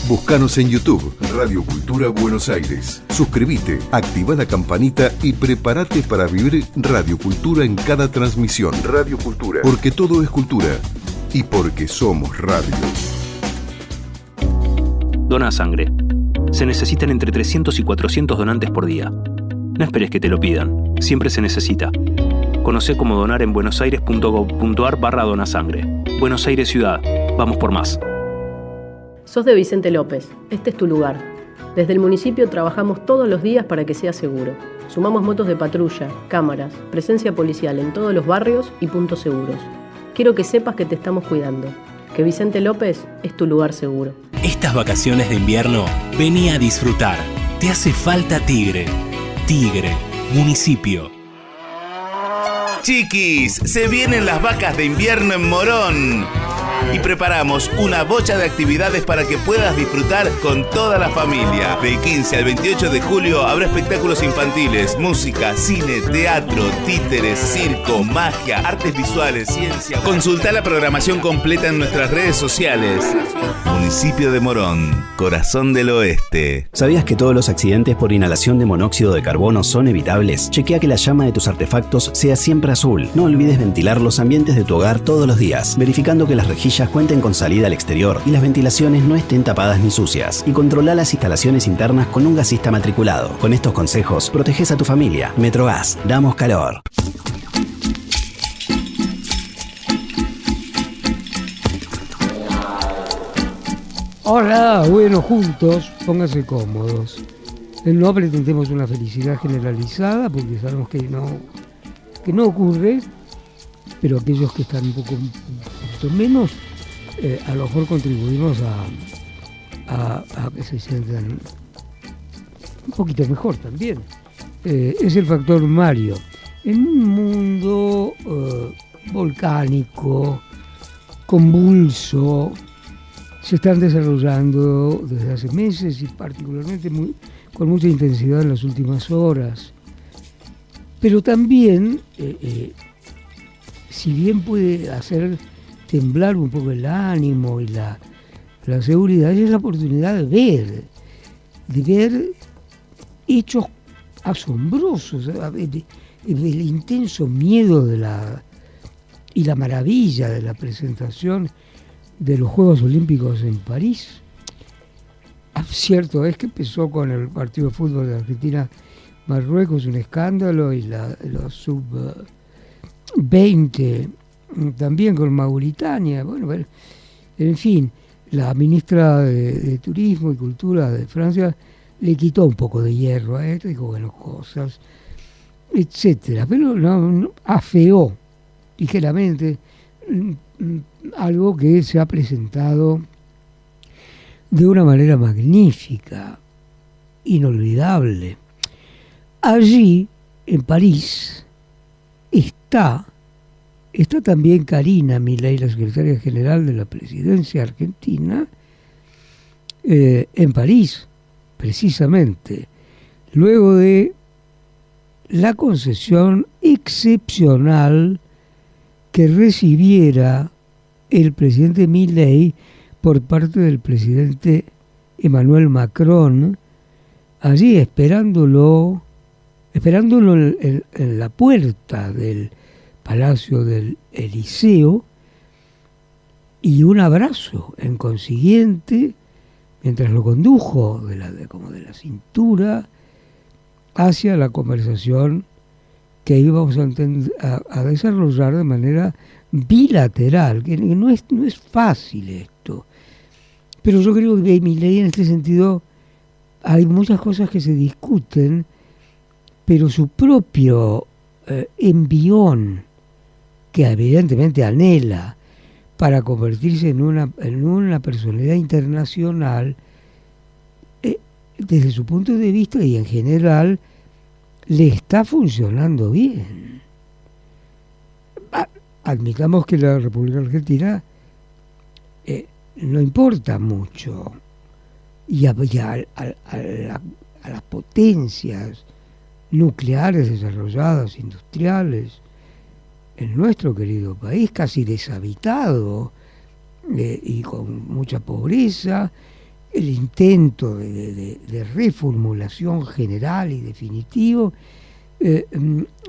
Búscanos en YouTube, Radio Cultura Buenos Aires. Suscríbete, activa la campanita y prepárate para vivir Radio Cultura en cada transmisión. Radio Cultura. Porque todo es cultura y porque somos radio. Dona sangre. Se necesitan entre 300 y 400 donantes por día. No esperes que te lo pidan. Siempre se necesita. Conocé cómo donar en buenosaires.gov.ar/donasangre. Buenos Aires Ciudad. Vamos por más. Sos de Vicente López. Este es tu lugar. Desde el municipio trabajamos todos los días para que sea seguro. Sumamos motos de patrulla, cámaras, presencia policial en todos los barrios y puntos seguros. Quiero que sepas que te estamos cuidando. Que Vicente López es tu lugar seguro. Estas vacaciones de invierno, vení a disfrutar. Te hace falta Tigre. Tigre, municipio. Chiquis, se vienen las vacas de invierno en Morón. Y preparamos una bocha de actividades para que puedas disfrutar con toda la familia. Del 15 al 28 de julio habrá espectáculos infantiles, música, cine, teatro, títeres, circo, magia, artes visuales, ciencia. Consulta la programación completa en nuestras redes sociales. Municipio de Morón, corazón del oeste. ¿Sabías que todos los accidentes por inhalación de monóxido de carbono son evitables? Chequea que la llama de tus artefactos sea siempre azul. No olvides ventilar los ambientes de tu hogar todos los días, verificando que las rejillas cuenten con salida al exterior y las ventilaciones no estén tapadas ni sucias. Y controla las instalaciones internas con un gasista matriculado. Con estos consejos, proteges a tu familia. Metrogas, damos calor. Hola, bueno, juntos, pónganse cómodos. No pretendemos una felicidad generalizada, porque sabemos que no ocurre, pero aquellos que están un poquito menos, a lo mejor contribuimos a que se sientan un poquito mejor también. Es el factor Mario. En un mundo volcánico, convulso, se están desarrollando desde hace meses y particularmente con mucha intensidad en las últimas horas. Pero también, si bien puede hacer temblar un poco el ánimo y la seguridad, es la oportunidad de ver hechos asombrosos, el intenso miedo y la maravilla de la presentación de los Juegos Olímpicos en París. Cierto es que empezó con el partido de fútbol de Argentina-Marruecos, un escándalo, y los sub-20 también con Mauritania. Bueno, en fin, la ministra de Turismo y Cultura de Francia le quitó un poco de hierro a esto, dijo, bueno, cosas, etcétera, pero no afeó ligeramente algo que se ha presentado de una manera magnífica, inolvidable. Allí, en París, está también Karina Milei, la secretaria general de la presidencia argentina, en París, precisamente, luego de la concesión excepcional que recibiera el presidente Milei por parte del presidente Emmanuel Macron, allí esperándolo en la puerta del Palacio del Eliseo, y un abrazo en consiguiente, mientras lo condujo como de la cintura hacia la conversación que íbamos a desarrollar de manera bilateral, que no es fácil esto. Pero yo creo que Milei, en este sentido, hay muchas cosas que se discuten, pero su propio envión, que evidentemente anhela para convertirse en una personalidad internacional, desde su punto de vista y en general, le está funcionando bien. Admitamos que la República Argentina no importa mucho, y a las potencias nucleares desarrolladas, industriales, en nuestro querido país, casi deshabitado y con mucha pobreza, el intento de reformulación general y definitivo,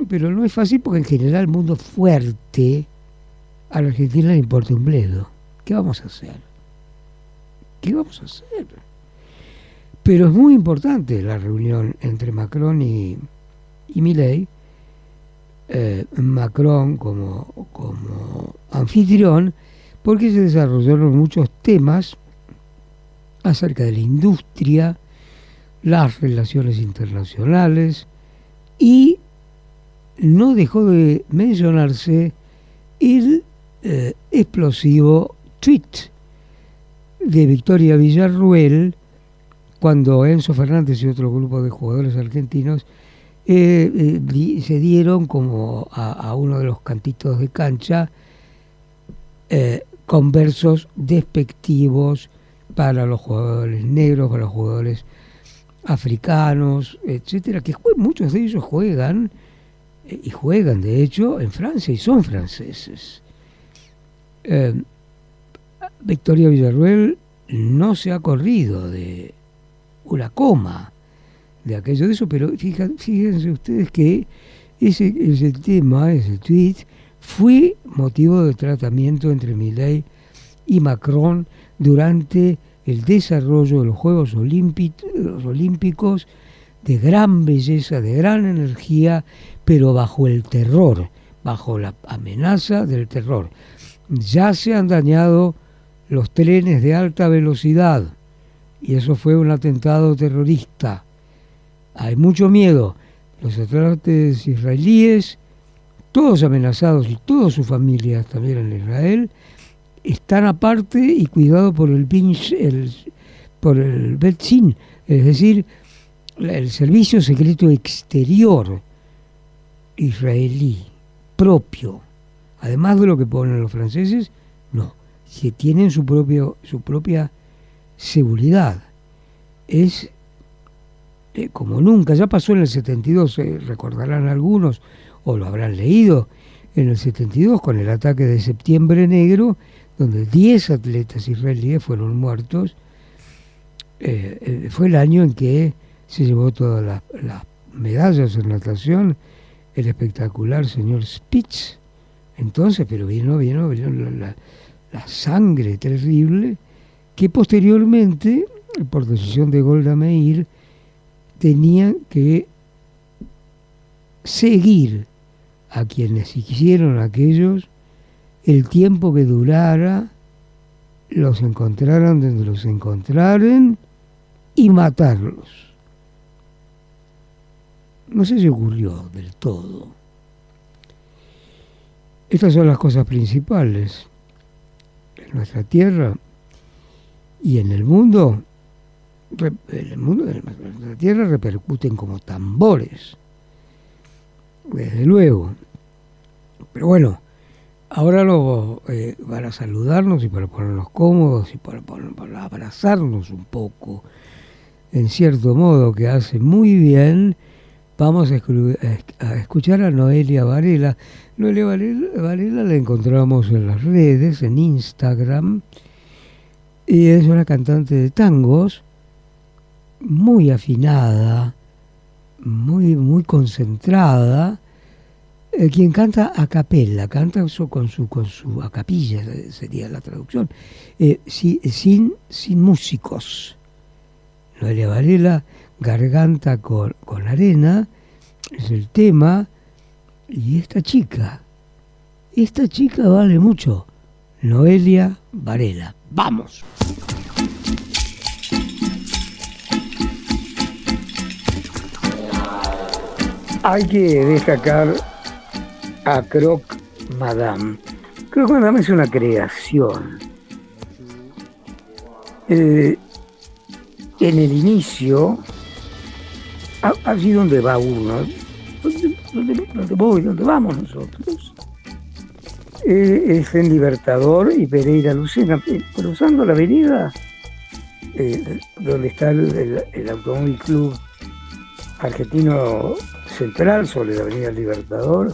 pero no es fácil porque en general el mundo fuerte a la Argentina le importa un bledo. ¿Qué vamos a hacer? Pero es muy importante la reunión entre Macron y Milei. Macron como anfitrión, porque se desarrollaron muchos temas acerca de la industria, las relaciones internacionales, y no dejó de mencionarse el explosivo tweet de Victoria Villarruel cuando Enzo Fernández y otro grupo de jugadores argentinos se dieron como a uno de los cantitos de cancha con versos despectivos para los jugadores negros, para los jugadores africanos, etcétera, que muchos de ellos juegan de hecho en Francia y son franceses. Victoria Villarruel no se ha corrido de una coma de aquello de eso, pero fíjense ustedes que ese tema, ese tweet, fue motivo de tratamiento entre Milei y Macron durante el desarrollo de los Juegos Olímpicos de gran belleza, de gran energía, pero bajo el terror, bajo la amenaza del terror. Ya se han dañado los trenes de alta velocidad y eso fue un atentado terrorista. Hay mucho miedo. Los atletas israelíes, todos amenazados y todas sus familias también en Israel, están aparte y cuidados por el Betzin, es decir, el servicio secreto exterior israelí propio. Además de lo que ponen los franceses, no, que tienen su propia seguridad. Es como nunca, ya pasó en el 72, recordarán algunos, o lo habrán leído, en el 72 con el ataque de Septiembre Negro, donde 10 atletas israelíes fueron muertos. Fue el año en que se llevó todas las medallas en natación el espectacular señor Spitz. Entonces, pero vino la sangre terrible que posteriormente, por decisión de Golda Meir, tenían que seguir a quienes hicieron aquellos el tiempo que durara, los encontraran donde los encontraran y matarlos. No sé si ocurrió del todo. Estas son las cosas principales. En nuestra tierra y en el mundo, de nuestra tierra repercuten como tambores, desde luego. Pero bueno, ahora para saludarnos y para ponernos cómodos y para abrazarnos un poco, en cierto modo que hace muy bien, vamos a escuchar a Noelia Varela. Noelia Varela la encontramos en las redes, en Instagram, y es una cantante de tangos muy afinada, muy concentrada, quien canta a capella, canta eso con su a capilla, sería la traducción, sin músicos. Noelia Varela, Garganta con arena, es el tema, y esta chica vale mucho. Noelia Varela. ¡Vamos! Hay que destacar a Croque Madame. Croque Madame es una creación. En el inicio, allí donde va uno, donde vamos nosotros, es en Libertador y Pereira Lucena, cruzando la avenida donde está el Automóvil Club Argentino Central, sobre la avenida Libertador,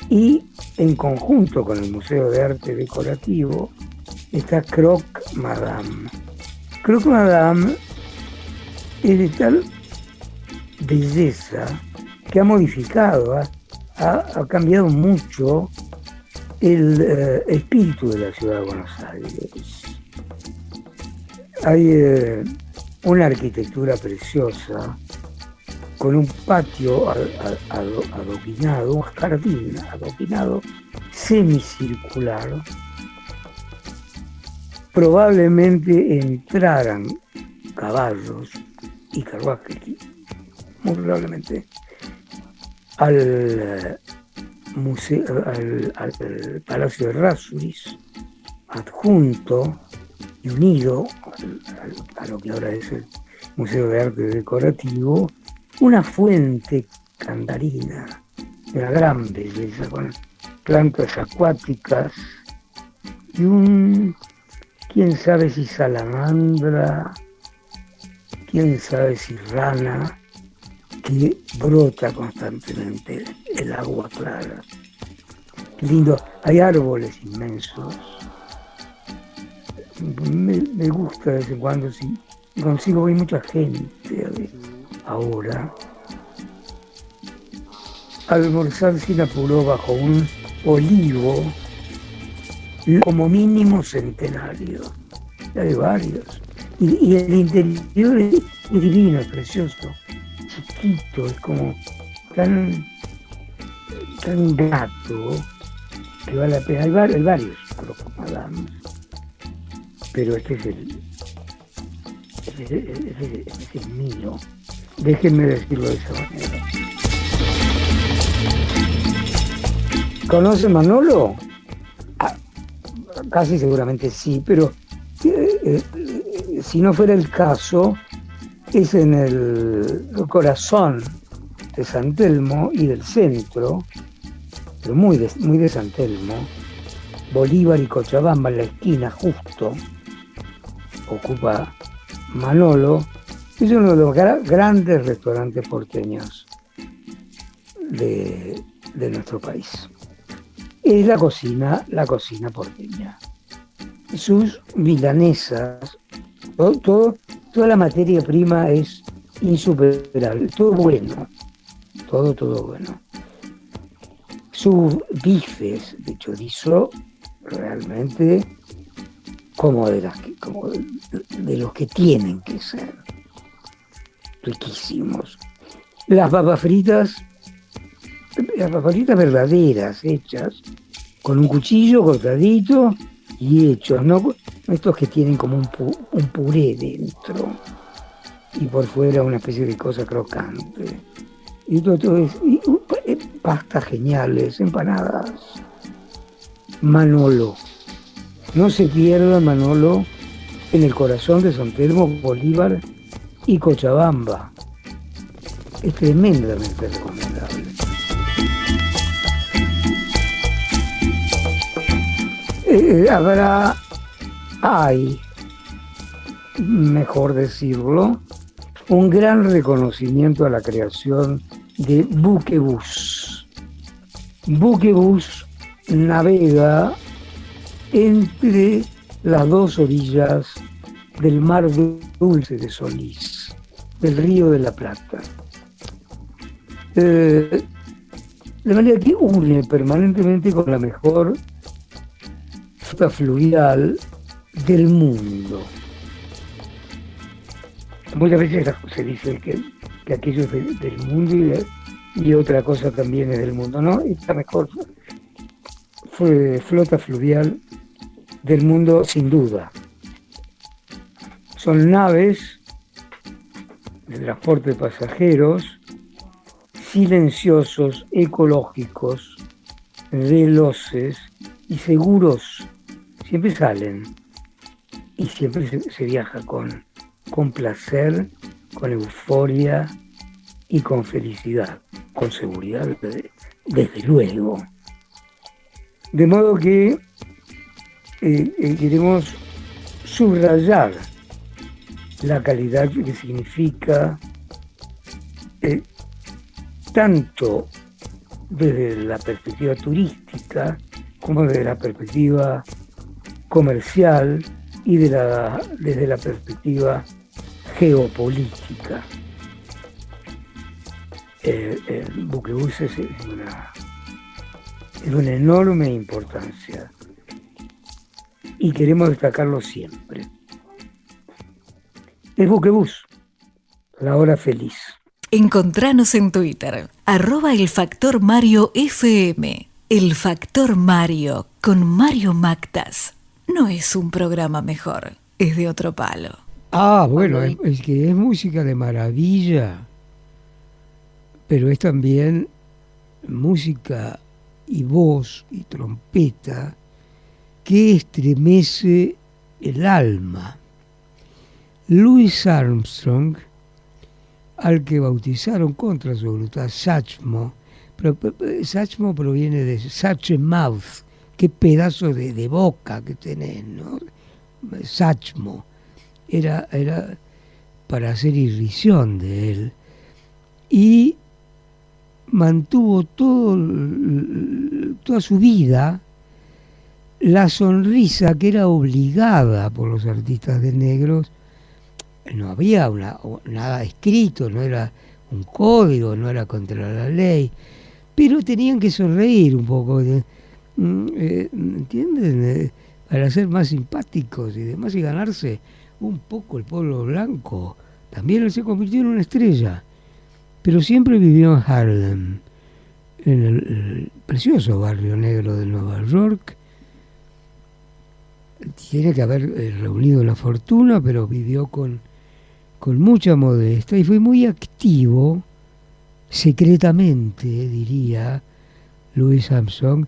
y en conjunto con el Museo de Arte Decorativo está Croque Madame. Croque Madame es de tal belleza que ha modificado, ha cambiado mucho el espíritu de la ciudad de Buenos Aires. Hay una arquitectura preciosa, con un patio adoquinado, un jardín adoquinado, semicircular. Probablemente entraran caballos y carruajes, muy probablemente, al museo, al Palacio de Errázuriz, adjunto y unido a lo que ahora es el Museo de Arte Decorativo, una fuente candarina de una gran belleza, con plantas acuáticas y quién sabe si salamandra, quién sabe si rana, que brota constantemente el agua clara. Qué lindo, hay árboles inmensos. Me gusta de vez en cuando, si consigo ver mucha gente ahora. Almorzar sin apuro bajo un olivo, como mínimo centenario. Hay varios. Y el interior es divino, es precioso. Chiquito, es como tan grato que vale la pena. Hay varios Croque Madame, pero este es el mío. Déjenme decirlo de esa manera. ¿Conoce Manolo? Casi seguramente sí, pero si no fuera el caso, es en el corazón de San Telmo y del centro, pero muy de San Telmo, Bolívar y Cochabamba, en la esquina justo, ocupa Manolo. Es uno de los grandes restaurantes porteños de nuestro país. Es la cocina porteña. Sus milanesas, toda la materia prima es insuperable, todo bueno, todo bueno. Sus bifes de chorizo realmente como de los que tienen que ser, riquísimos. Las papas fritas verdaderas, hechas con un cuchillo cortadito y hechos, no estos que tienen como un puré dentro y por fuera una especie de cosa crocante. Y todo es pastas geniales, empanadas. Manolo. No se pierda Manolo en el corazón de San Telmo, Bolívar y Cochabamba. Es tremendamente recomendable. Hay, mejor decirlo, un gran reconocimiento a la creación de Buquebus. Buquebus navega entre las dos orillas del Mar Dulce de Solís, del Río de la Plata. De manera que une permanentemente con la mejor flota fluvial del mundo. Muchas veces se dice que aquello es del mundo y otra cosa también es del mundo, ¿no? Esta mejor flota fluvial del mundo, sin duda. Son naves de transporte de pasajeros, silenciosos, ecológicos, veloces y seguros. Siempre salen y siempre se viaja con placer, con euforia y con felicidad, con seguridad, desde luego. De modo que queremos subrayar la calidad que significa tanto desde la perspectiva turística como desde la perspectiva comercial y desde la perspectiva geopolítica. El buquebús es de una enorme importancia y queremos destacarlo siempre. El buquebús, la hora feliz. Encontranos en Twitter, @elfactorMarioFM. El Factor Mario con Mario Mactas. No es un programa mejor, es de otro palo. Bueno, es que es música de maravilla, pero es también música y voz y trompeta que estremece el alma. Louis Armstrong, al que bautizaron contra su voluntad Satchmo, pero Satchmo proviene de such a mouth, qué pedazo de boca que tenés, ¿no? Satchmo era para hacer irrisión de él, y mantuvo toda su vida la sonrisa que era obligada por los artistas de negros. No había nada escrito, no era un código, no era contra la ley, pero tenían que sonreír un poco, ¿entienden? Para ser más simpáticos y demás, y ganarse un poco el pueblo blanco. También él se convirtió en una estrella, pero siempre vivió en Harlem, en el precioso barrio negro de Nueva York. Tiene que haber reunido una fortuna, pero vivió con mucha modestia y fue muy activo, secretamente, diría Louis Armstrong,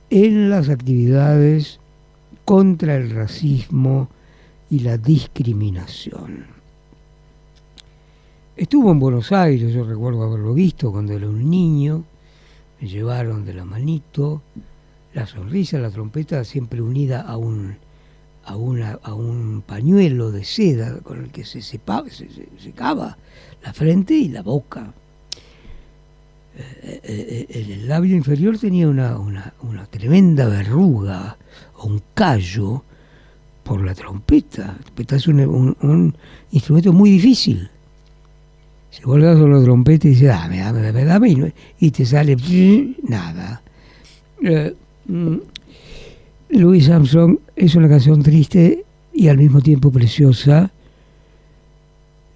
en las actividades contra el racismo y la discriminación. Estuvo en Buenos Aires, yo recuerdo haberlo visto cuando era un niño, me llevaron de la manito, la sonrisa, la trompeta siempre unida a un pañuelo de seda con el que se secaba la frente y la boca. El labio inferior tenía una tremenda verruga o un callo por la trompeta. La trompeta es un instrumento muy difícil. Si vos le das a la trompeta y dices, dame, y te sale nada. Louis Armstrong es una canción triste y al mismo tiempo preciosa,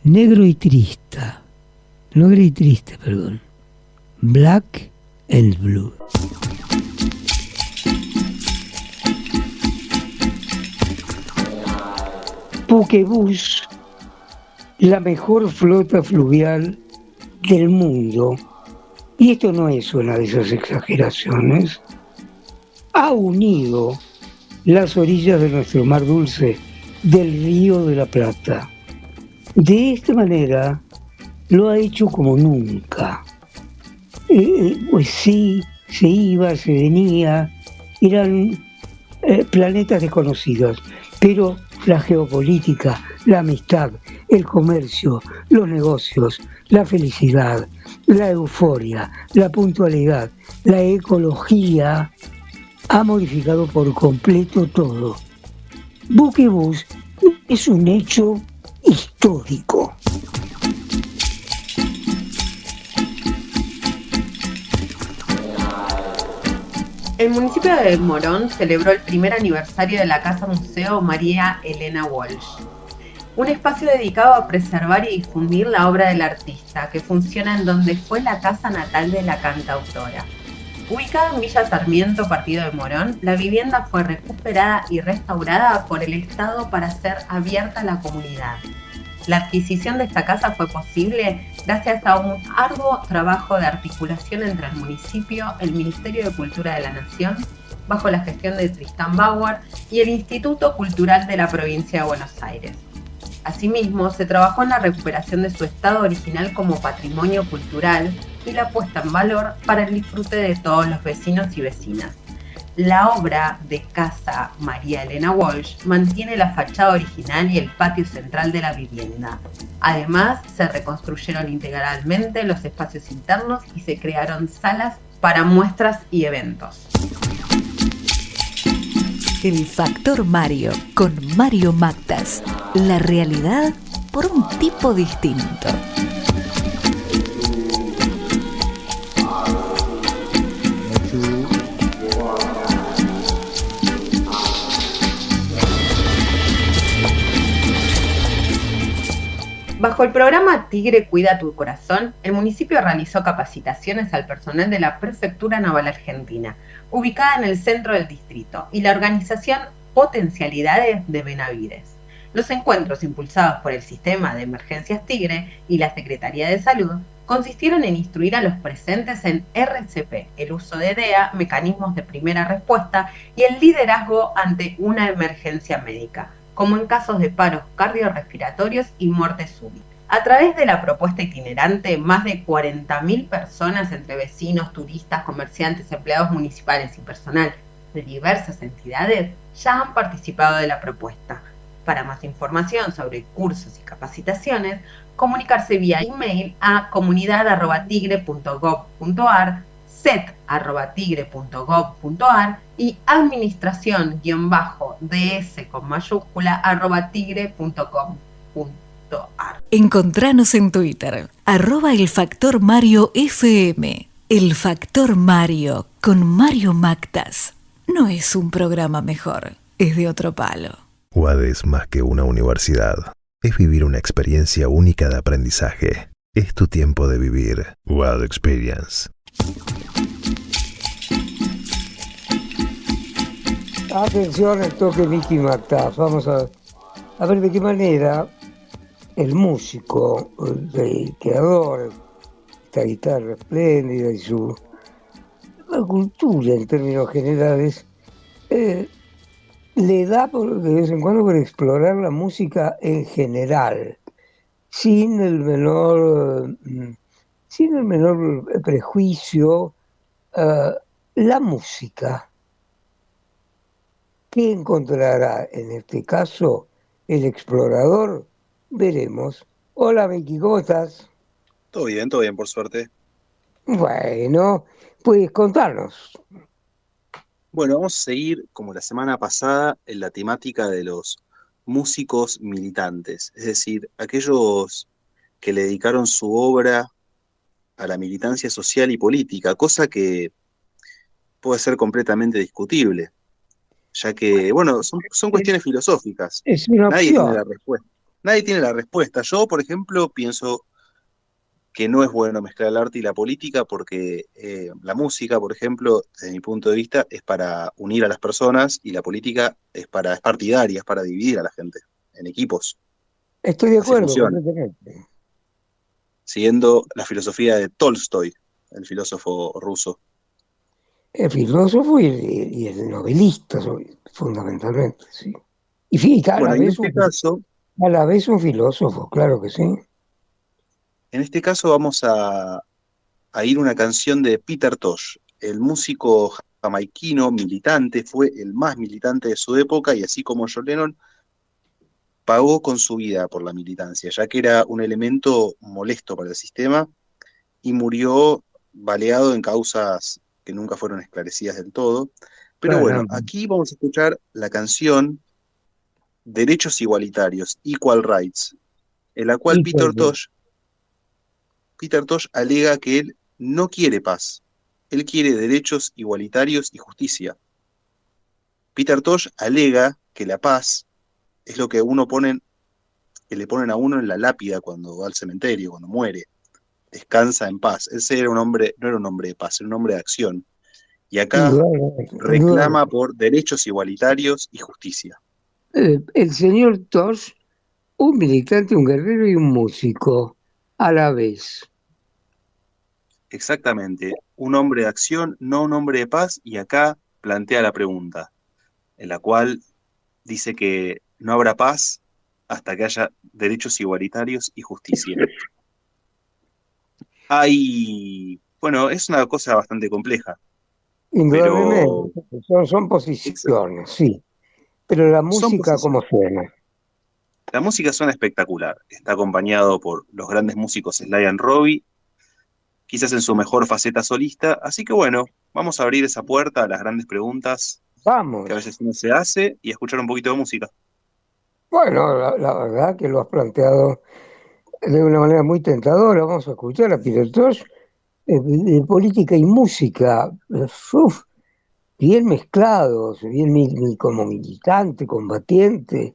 negro y triste, Black and Blue. Buquebús, la mejor flota fluvial del mundo, y esto no es una de esas exageraciones, ha unido las orillas de nuestro mar dulce del Río de la Plata. De esta manera lo ha hecho como nunca. Pues sí, se iba, se venía, eran planetas desconocidos, pero la geopolítica, la amistad, el comercio, los negocios, la felicidad, la euforia, la puntualidad, la ecología, ha modificado por completo todo. Buquebús es un hecho histórico. El municipio de Morón celebró el primer aniversario de la Casa Museo María Elena Walsh, un espacio dedicado a preservar y difundir la obra del artista, que funciona en donde fue la casa natal de la cantautora. Ubicada en Villa Sarmiento, partido de Morón, la vivienda fue recuperada y restaurada por el Estado para ser abierta a la comunidad. La adquisición de esta casa fue posible gracias a un arduo trabajo de articulación entre el municipio, el Ministerio de Cultura de la Nación, bajo la gestión de Tristán Bauer, y el Instituto Cultural de la Provincia de Buenos Aires. Asimismo, se trabajó en la recuperación de su estado original como patrimonio cultural y la puesta en valor para el disfrute de todos los vecinos y vecinas. La obra de Casa María Elena Walsh mantiene la fachada original y el patio central de la vivienda. Además, se reconstruyeron integralmente los espacios internos y se crearon salas para muestras y eventos. El Factor Mario con Mario Mactas. La realidad por un tipo distinto. Bajo el programa Tigre Cuida tu Corazón, el municipio realizó capacitaciones al personal de la Prefectura Naval Argentina, ubicada en el centro del distrito, y la organización Potencialidades de Benavides. Los encuentros impulsados por el Sistema de Emergencias Tigre y la Secretaría de Salud consistieron en instruir a los presentes en RCP, el uso de DEA, mecanismos de primera respuesta y el liderazgo ante una emergencia médica, como en casos de paros cardiorrespiratorios y muerte súbita. A través de la propuesta itinerante, más de 40.000 personas, entre vecinos, turistas, comerciantes, empleados municipales y personal de diversas entidades, ya han participado de la propuesta. Para más información sobre cursos y capacitaciones, comunicarse vía email a comunidad@tigre.gov.ar, set@tigre.gov.ar y administración-ds con mayúscula @tigre.com.ar. Encontranos en Twitter, @elfactormariofm. El Factor Mario con Mario Mactas. No es un programa mejor, es de otro palo. UAD es más que una universidad. Es vivir una experiencia única de aprendizaje. Es tu tiempo de vivir. UAD Experience. Atención al toque Nicky Mactas. Vamos a ver de qué manera el músico, el creador, esta guitarra espléndida y la cultura en términos generales, le da de vez en cuando por explorar la música en general, sin el menor prejuicio. La música, ¿qué encontrará en este caso el explorador? Veremos. Hola, Miki, ¿cómo estás? Todo bien, por suerte. Bueno, puedes contarnos. Bueno, vamos a seguir, como la semana pasada, en la temática de los músicos militantes, es decir, aquellos que le dedicaron su obra a la militancia social y política, cosa que puede ser completamente discutible, ya que, bueno, son cuestiones filosóficas. Es una Nadie tiene opción. la respuesta. Nadie tiene la respuesta. Yo, por ejemplo, pienso que no es bueno mezclar el arte y la política porque la música, por ejemplo, desde mi punto de vista, es para unir a las personas y la política es partidaria, es para dividir a la gente en equipos. Estoy de Así acuerdo funciona. completamente. Siguiendo la filosofía de Tolstoy, el filósofo ruso. El filósofo y el novelista, fundamentalmente, sí. Y fíjate, a Bueno, y en este caso, la vez un filósofo, claro que sí. en este caso vamos a ir una canción de Peter Tosh, el músico jamaiquino militante, fue el más militante de su época y así como John Lennon, pagó con su vida por la militancia, ya que era un elemento molesto para el sistema y murió baleado en causas que nunca fueron esclarecidas del todo. Pero bueno, aquí vamos a escuchar la canción Derechos Igualitarios, Equal Rights, en la cual Peter Tosh alega que él no quiere paz, él quiere derechos igualitarios y justicia. Peter Tosh alega que la paz es lo que le ponen a uno en la lápida cuando va al cementerio, cuando muere. Descansa en paz. Ese no era un hombre de paz, era un hombre de acción. Y acá reclama por derechos igualitarios y justicia. El señor Tosh, un militante, un guerrero y un músico a la vez. Exactamente. Un hombre de acción, no un hombre de paz, y acá plantea la pregunta, en la cual dice que no habrá paz hasta que haya derechos igualitarios y justicia. Bueno, es una cosa bastante compleja. Indudablemente, son posiciones, sí. Pero la música, ¿cómo suena? La música suena espectacular. Está acompañado por los grandes músicos Sly and Robbie, quizás en su mejor faceta solista. Así que bueno, vamos a abrir esa puerta a las grandes preguntas Que a veces uno se hace y escuchar un poquito de música. Bueno, la verdad que lo has planteado de una manera muy tentadora. Vamos a escuchar a Peter Tosh de política y música, bien mezclados, bien como militante, combatiente,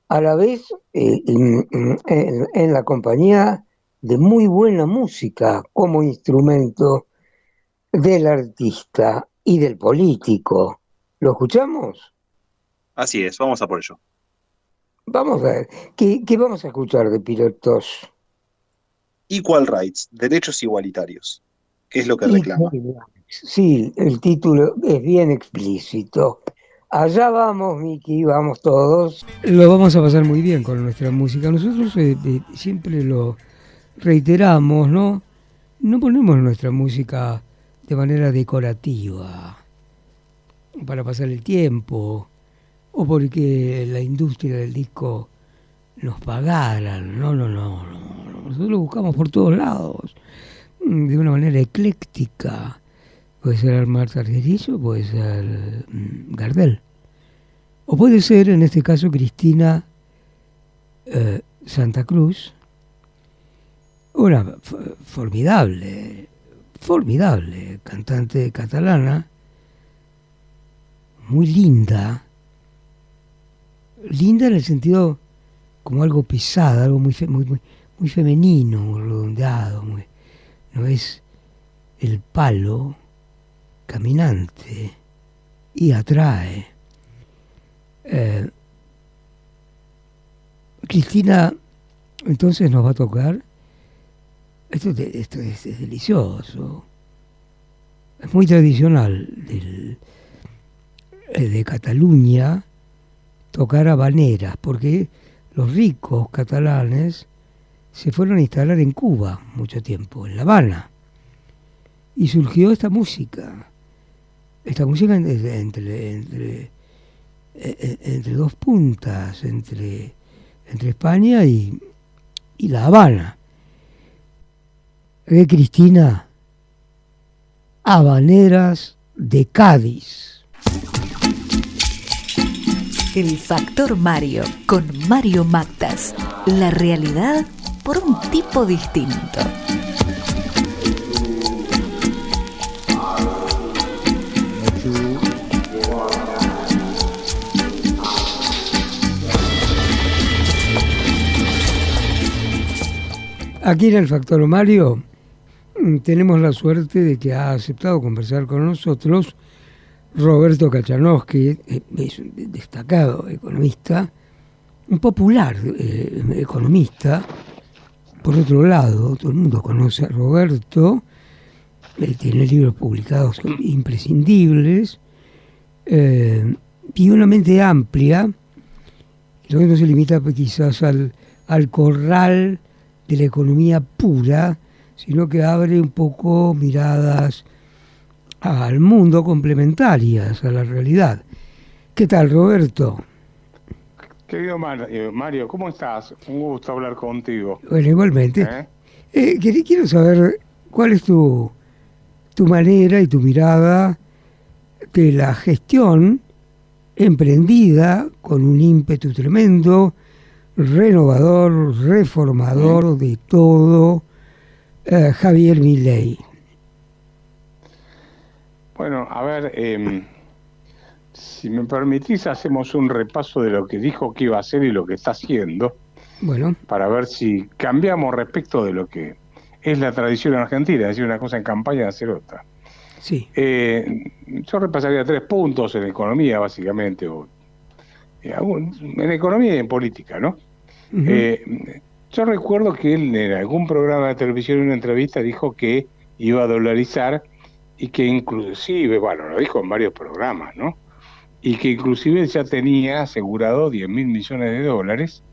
a la vez en la compañía de muy buena música como instrumento del artista y del político. ¿Lo escuchamos? Así es, vamos a por ello. Vamos a ver, ¿qué vamos a escuchar de Peter Tosh? Equal Rights, derechos igualitarios. ¿Qué es lo que reclama? Sí, el título es bien explícito. Allá vamos, Miki, vamos todos. Lo vamos a pasar muy bien con nuestra música. Nosotros siempre lo reiteramos, ¿no? No ponemos nuestra música de manera decorativa, para pasar el tiempo, o porque la industria del disco nos pagara. No. Nosotros lo buscamos por todos lados, de una manera ecléctica. Puede ser Armand Argerich, puede ser Gardel. O puede ser, en este caso, Cristina Santa Cruz, una formidable cantante catalana, muy linda en el sentido como algo pesada, algo muy femenino, muy redondeado, no es el palo caminante y atrae. Cristina entonces nos va a tocar, esto es delicioso, es muy tradicional de Cataluña tocar habaneras, porque los ricos catalanes se fueron a instalar en Cuba mucho tiempo, en La Habana, y surgió esta música entre dos puntas, entre España y La Habana. Cristina, Habaneras de Cádiz. El Factor Mario, con Mario Mactas. La realidad por un tipo distinto. Aquí en el Factor Mario tenemos la suerte de que ha aceptado conversar con nosotros Roberto Kachanowski, es un destacado economista, un popular economista. Por otro lado, todo el mundo conoce a Roberto, tiene libros publicados imprescindibles, y una mente amplia. Roberto no se limita quizás al corral de la economía pura, sino que abre un poco miradas al mundo complementarias a la realidad. ¿Qué tal, Roberto? Querido Mario, ¿cómo estás? Un gusto hablar contigo. Bueno, igualmente. Quiero saber cuál es tu manera y tu mirada de la gestión emprendida con un ímpetu tremendo, renovador, reformador de todo, Javier Milei. Bueno, a ver, si me permitís, hacemos un repaso de lo que dijo que iba a hacer y lo que está haciendo. Bueno. Para ver si cambiamos respecto de lo que es la tradición argentina, decir una cosa en campaña y hacer otra. Sí. Yo repasaría 3 puntos en economía, básicamente, en economía y en política, ¿no? Uh-huh. Yo recuerdo que él en algún programa de televisión, en una entrevista, dijo que iba a dolarizar y que inclusive, bueno, lo dijo en varios programas, ¿no? Y que inclusive ya tenía asegurado 10.000 millones de dólares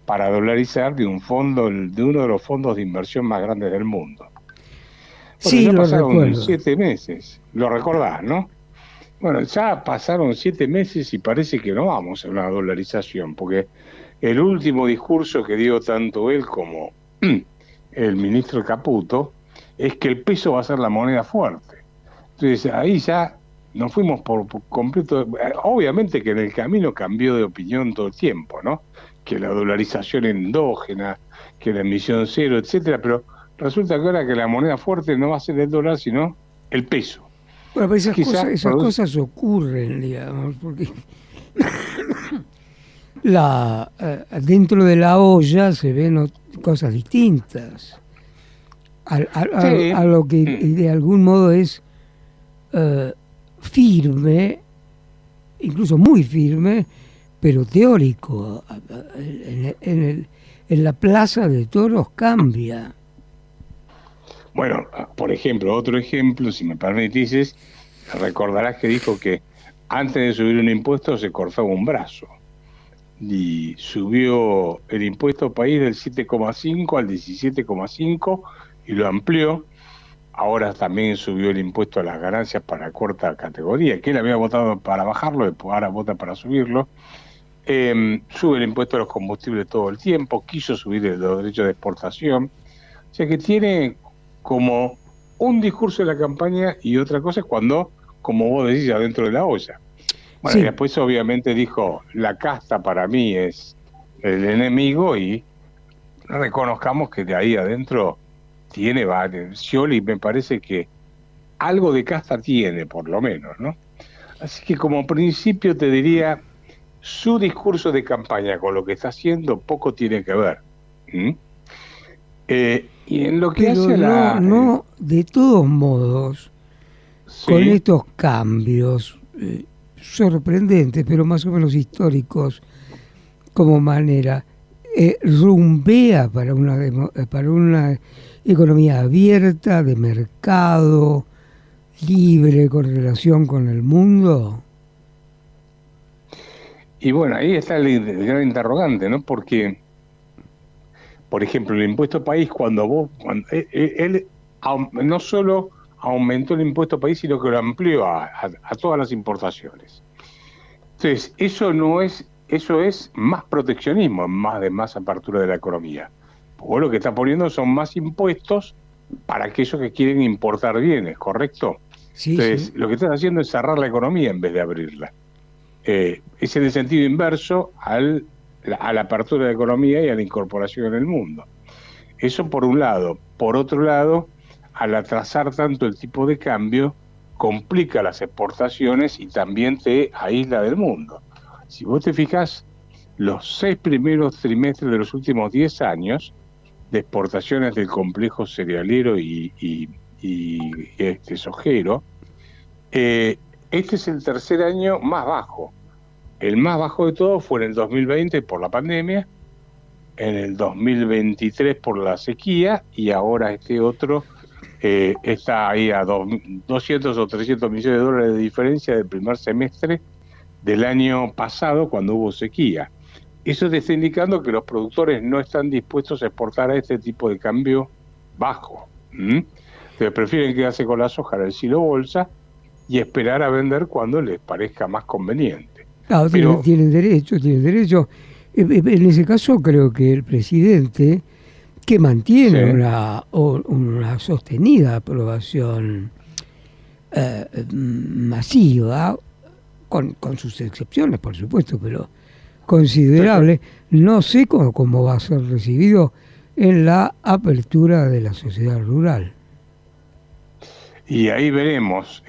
para dolarizar de uno de los fondos de inversión más grandes del mundo. Bueno, sí, ya lo pasaron recuerdo. 7 meses, lo recordás, ¿no? Bueno, ya pasaron 7 meses y parece que no vamos a una dolarización, porque el último discurso que dio tanto él como el ministro Caputo es que el peso va a ser la moneda fuerte. Entonces ahí ya nos fuimos por completo. Obviamente que en el camino cambió de opinión todo el tiempo, ¿no? Que la dolarización endógena, que la emisión cero, etcétera, pero resulta que ahora que la moneda fuerte no va a ser el dólar, sino el peso. Bueno, pero esas cosas ocurren, digamos, porque dentro de la olla se ven cosas distintas a lo que de algún modo es firme, incluso muy firme, pero teórico. En la plaza de toros cambia. Bueno, por ejemplo, otro ejemplo, si me permitís, recordarás que dijo que antes de subir un impuesto se cortaba un brazo. Y subió el impuesto país del 7,5 al 17,5 y lo amplió. Ahora también subió el impuesto a las ganancias para cuarta categoría, que él había votado para bajarlo, ahora vota para subirlo. Sube el impuesto a los combustibles todo el tiempo, quiso subir los derechos de exportación. O sea que tiene como un discurso de la campaña y otra cosa es cuando, como vos decís, adentro de la olla. Bueno, sí. Y después obviamente dijo, la casta para mí es el enemigo y reconozcamos que de ahí adentro tiene varios. Scioli me parece que algo de casta tiene, por lo menos, ¿no? Así que como principio te diría, su discurso de campaña con lo que está haciendo poco tiene que ver. Y en lo que pero hace no, de todos modos, sí. Con estos cambios sorprendentes, pero más o menos históricos, como manera, rumbea para una economía abierta, de mercado, libre, con relación con el mundo. Y bueno, ahí está el gran interrogante, ¿no? Porque, por ejemplo, el impuesto país, cuando él no solo aumentó el impuesto país, sino que lo amplió a todas las importaciones. Entonces, eso es más proteccionismo, más apertura de la economía. Porque lo que está poniendo son más impuestos para aquellos que quieren importar bienes, ¿correcto? Sí, entonces, sí. Lo que están haciendo es cerrar la economía en vez de abrirla. Es en el sentido inverso a la apertura de la economía y a la incorporación en el mundo. Eso por un lado. Por otro lado, al atrasar tanto el tipo de cambio, complica las exportaciones y también te aísla del mundo. Si vos te fijas, los 6 primeros trimestres de los últimos 10 años de exportaciones del complejo cerealero y sojero, este es el tercer año más bajo. El más bajo de todos fue en el 2020 por la pandemia, en el 2023 por la sequía y ahora este otro está ahí a 200 o 300 millones de dólares de diferencia del primer semestre del año pasado cuando hubo sequía. Eso te está indicando que los productores no están dispuestos a exportar a este tipo de cambio bajo. Entonces prefieren quedarse con la soja del silo bolsa y esperar a vender cuando les parezca más conveniente. Claro, pero tienen derecho. En ese caso creo que el presidente, que mantiene una sostenida aprobación masiva, con sus excepciones, por supuesto, pero considerable, no sé cómo va a ser recibido en la apertura de la sociedad rural. Y ahí veremos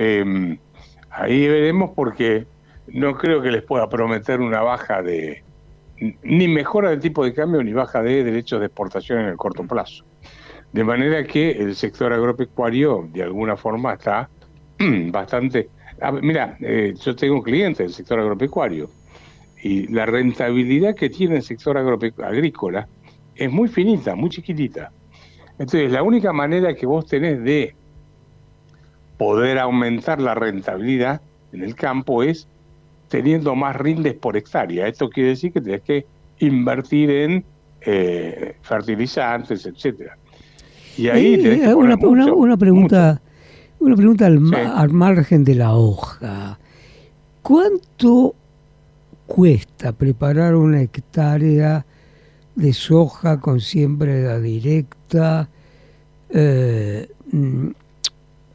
porque no creo que les pueda prometer una baja ni mejora del tipo de cambio ni baja de derechos de exportación en el corto plazo. De manera que el sector agropecuario de alguna forma está bastante... Mira, yo tengo clientes del sector agropecuario y la rentabilidad que tiene el sector agrícola es muy finita, muy chiquitita. Entonces, la única manera que vos tenés de poder aumentar la rentabilidad en el campo es teniendo más rindes por hectárea. Esto quiere decir que tenés que invertir en fertilizantes, etcétera. Y ahí tenés que poner una pregunta al margen de la hoja. ¿Cuánto cuesta preparar una hectárea de soja con siembra directa,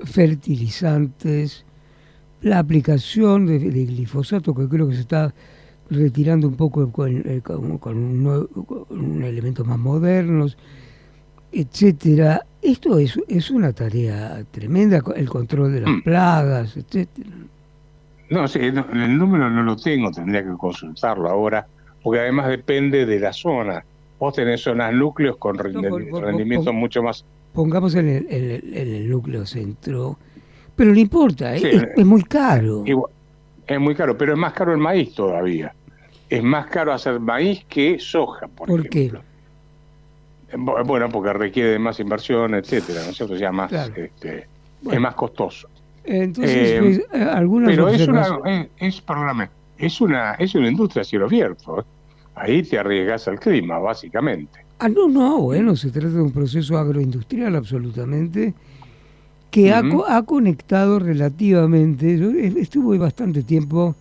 fertilizantes, la aplicación de glifosato, que creo que se está retirando un poco con elementos más modernos, etcétera. Esto es una tarea tremenda, el control de las plagas, etcétera. No, sí, el número no lo tengo, tendría que consultarlo ahora, porque además depende de la zona. Vos tenés zonas núcleos con rendimientos mucho más... Pongamos en el núcleo centro, pero no importa, sí, es muy caro. Igual, es muy caro, pero es más caro el maíz todavía. Es más caro hacer maíz que soja, por ejemplo. ¿Qué? Bueno, porque requiere de más inversión, etcétera, ¿no es cierto? Ya más, claro. Es más costoso. Entonces, pues, algunas pero es una industria a cielo abierto. Ahí te arriesgas al clima, básicamente. Bueno, se trata de un proceso agroindustrial absolutamente que ha conectado relativamente. Yo estuve bastante tiempo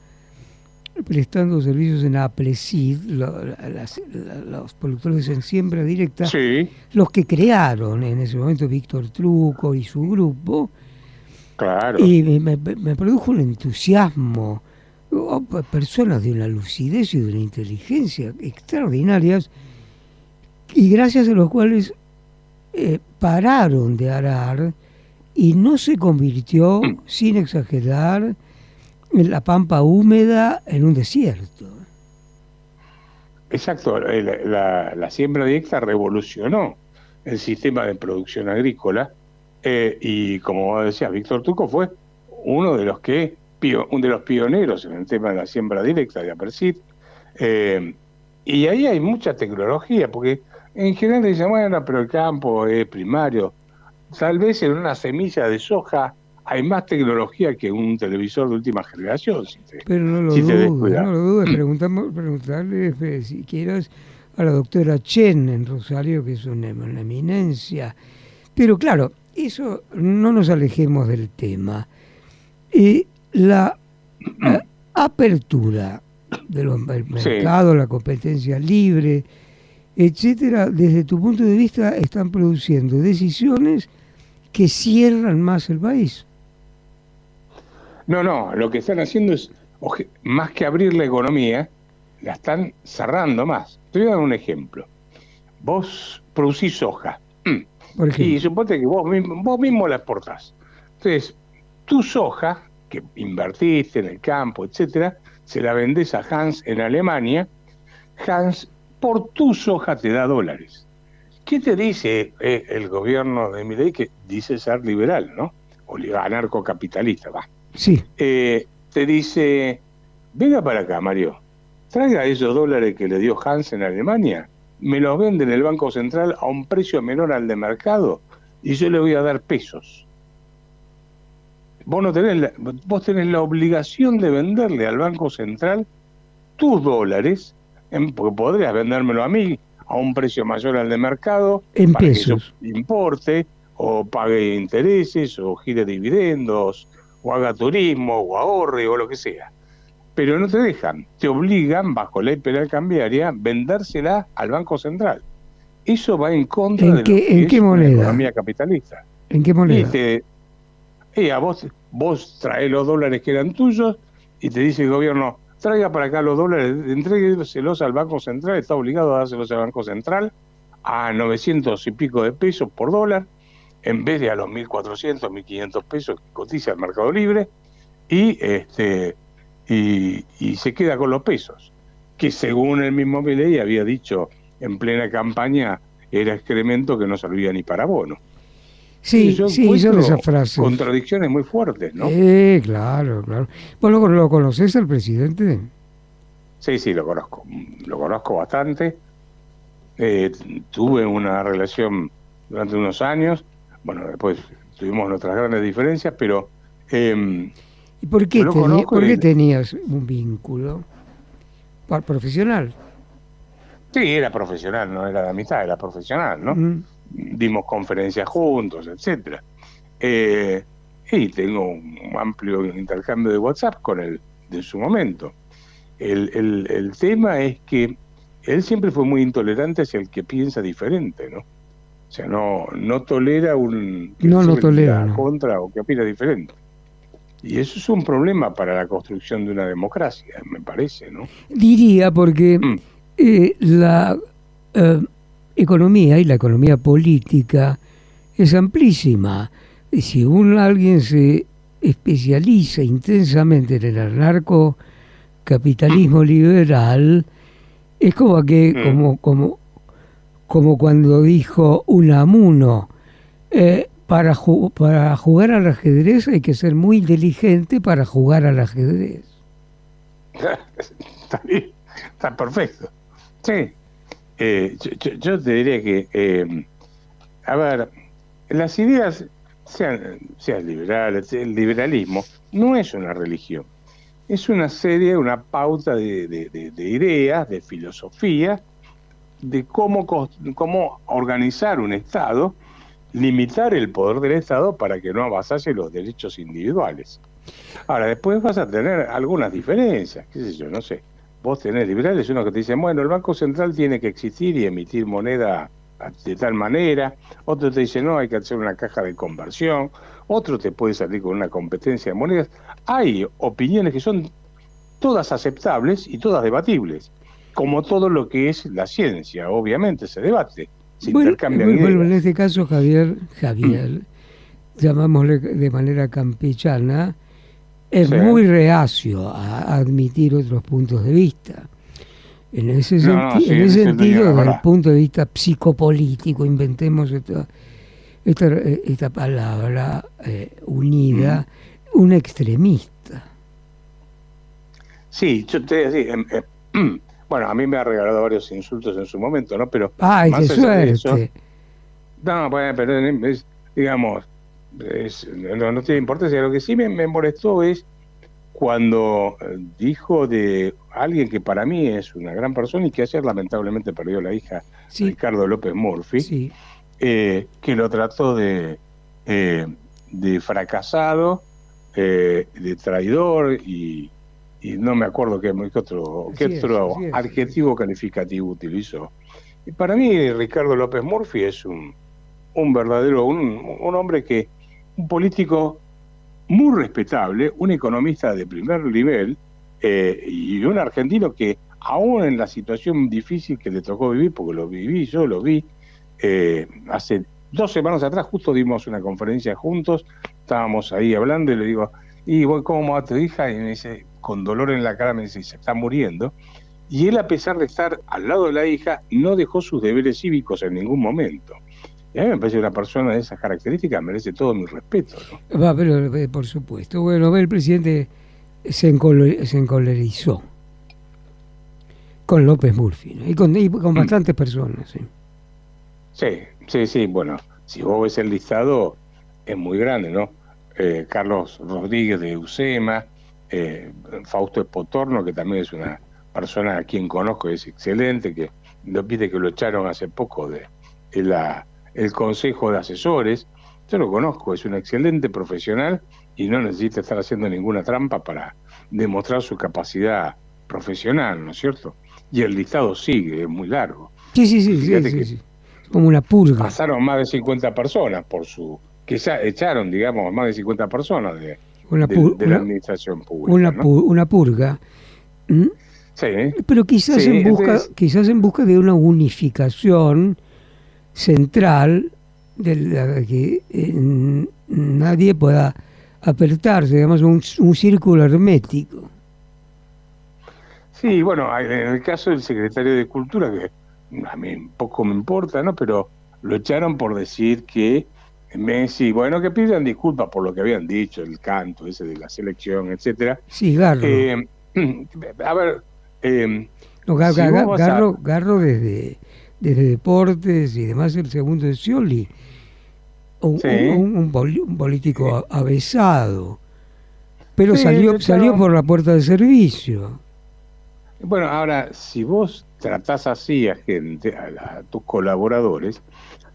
prestando servicios en Aplesid, los productores en siembra directa, sí, los que crearon en ese momento Víctor Truco y su grupo. Claro. Y me produjo un entusiasmo, personas de una lucidez y de una inteligencia extraordinarias, y gracias a los cuales pararon de arar y no se convirtió, sin exagerar, en la pampa húmeda en un desierto. Exacto, la siembra directa revolucionó el sistema de producción agrícola. Y como decía, Víctor Truco fue uno de los pioneros en el tema de la siembra directa de Aplesid. Y ahí hay mucha tecnología, porque en general dicen, bueno, pero el campo es primario. Tal vez en una semilla de soja hay más tecnología que un televisor de última generación. Pero no lo dudes, preguntarle si quieras a la doctora Chen en Rosario, que es una eminencia. Pero claro, eso, no nos alejemos del tema. La apertura de los mercados, la competencia libre, etcétera, desde tu punto de vista, están produciendo decisiones que cierran más el país. No, lo que están haciendo es, más que abrir la economía, la están cerrando más. Te voy a dar un ejemplo. Vos producís soja. Y suponte que vos mismo la exportás. Entonces, tu soja, que invertiste en el campo, etcétera, se la vendés a Hans en Alemania. Hans, por tu soja, te da dólares. ¿Qué te dice el gobierno de Milei, que dice ser liberal, ¿no? O anarcocapitalista, va. Sí. Te dice, venga para acá, Mario, traiga esos dólares que le dio Hans en Alemania, me los vende en el Banco Central a un precio menor al de mercado y yo le voy a dar pesos. Vos tenés la obligación de venderle al Banco Central tus dólares, porque podrías vendérmelo a mí a un precio mayor al de mercado, en para pesos, que yo importe, o pague intereses, o gire dividendos, o haga turismo, o ahorre, o lo que sea. Pero no te dejan, te obligan, bajo ley penal cambiaria, vendérsela al Banco Central. Eso va en contra de lo que es la economía capitalista. ¿En qué moneda? A vos traes los dólares que eran tuyos y te dice el gobierno, traiga para acá los dólares, entrégueselos al Banco Central, está obligado a dárselos al Banco Central a 900 y pico de pesos por dólar, en vez de a los 1.400, 1.500 pesos que cotiza el Mercado Libre, y se queda con los pesos, que según el mismo Milei había dicho en plena campaña, era excremento que no servía ni para bono. Sí, son esas frases. Contradicciones muy fuertes, ¿no? Claro. ¿Vos lo conocés al presidente? Sí, lo conozco bastante. Tuve una relación durante unos años, bueno, después tuvimos nuestras grandes diferencias, pero... ¿Y por qué tenías un vínculo profesional? Sí, era profesional, no era de amistad, era profesional, ¿no? Dimos conferencias juntos, etcétera. Y tengo un amplio intercambio de WhatsApp con él de su momento. El tema es que él siempre fue muy intolerante hacia el que piensa diferente, ¿no? O sea, no tolera no tolera contra o que opina diferente. Y eso es un problema para la construcción de una democracia, me parece, ¿no? Diría, porque la economía y la economía política es amplísima. Y si alguien se especializa intensamente en el anarcocapitalismo liberal, es como que, como cuando dijo Unamuno, para jugar al ajedrez hay que ser muy inteligente para jugar al ajedrez. Está bien, está perfecto. Sí. Yo te diría que, a ver, las ideas, sean liberales, el liberalismo no es una religión. Es una pauta de ideas, de filosofía, de cómo organizar un Estado, limitar el poder del Estado para que no avasalle los derechos individuales. Ahora, después vas a tener algunas diferencias, qué sé yo, no sé. Vos tenés liberales, uno que te dice, bueno, el Banco Central tiene que existir y emitir moneda de tal manera. Otro te dice, no, hay que hacer una caja de conversión. Otro te puede salir con una competencia de monedas. Hay opiniones que son todas aceptables y todas debatibles. Como todo lo que es la ciencia, obviamente se debate, se intercambian ideas. Bueno, en este caso Javier, llamámosle de manera campechana, es muy reacio a admitir otros puntos de vista. En ese sentido, desde el punto de vista psicopolítico, inventemos esta palabra unida, un extremista. Sí, yo te decía, bueno, a mí me ha regalado varios insultos en su momento, ¿no? Pero ¡ay, qué suerte! Eso, no, bueno, pero digamos, no tiene importancia. Lo que sí me molestó es cuando dijo de alguien que para mí es una gran persona y que ayer lamentablemente perdió la hija, Ricardo López Murphy, que lo trató de fracasado, de traidor y no me acuerdo qué otro adjetivo calificativo utilizó. Y para mí Ricardo López Murphy es un verdadero, un hombre un político muy respetable, un economista de primer nivel y un argentino que aún en la situación difícil que le tocó vivir, porque yo lo vi, hace 2 semanas atrás justo dimos una conferencia juntos, estábamos ahí hablando y le digo, ¿y vos cómo va tu hija? Y me dice, con dolor en la cara, me dice, se está muriendo. Y él, a pesar de estar al lado de la hija, no dejó sus deberes cívicos en ningún momento. Y a mí me parece que una persona de esas características merece todo mi respeto, ¿no? Pero por supuesto. Bueno, el presidente se encolerizó con López Murphy, ¿no? y con bastantes personas. Sí, bueno, si vos ves el listado, es muy grande, ¿no? Carlos Rodríguez de UCEMA, Fausto Espotorno, que también es una persona a quien conozco, es excelente, que viste que lo echaron hace poco el Consejo de Asesores. Yo lo conozco, es un excelente profesional y no necesita estar haciendo ninguna trampa para demostrar su capacidad profesional, ¿no es cierto? Y el listado sigue, es muy largo. Sí. Como una purga. Pasaron más de 50 personas que ya echaron, digamos, más de 50 personas de la administración pública. Una purga. Sí. Pero quizás en busca de una unificación central de la que nadie pueda apertarse, digamos, un círculo hermético. Sí, bueno, en el caso del secretario de Cultura, que a mí poco me importa, ¿no? Pero lo echaron por decir que Messi, bueno, que pidan disculpas por lo que habían dicho, el canto ese de la selección, etcétera. Sí, Garro. A ver, Garro desde deportes y demás, el segundo es Scioli, un político avesado, pero salió por la puerta de servicio. Bueno, ahora, si vos tratás así a gente, a tus colaboradores,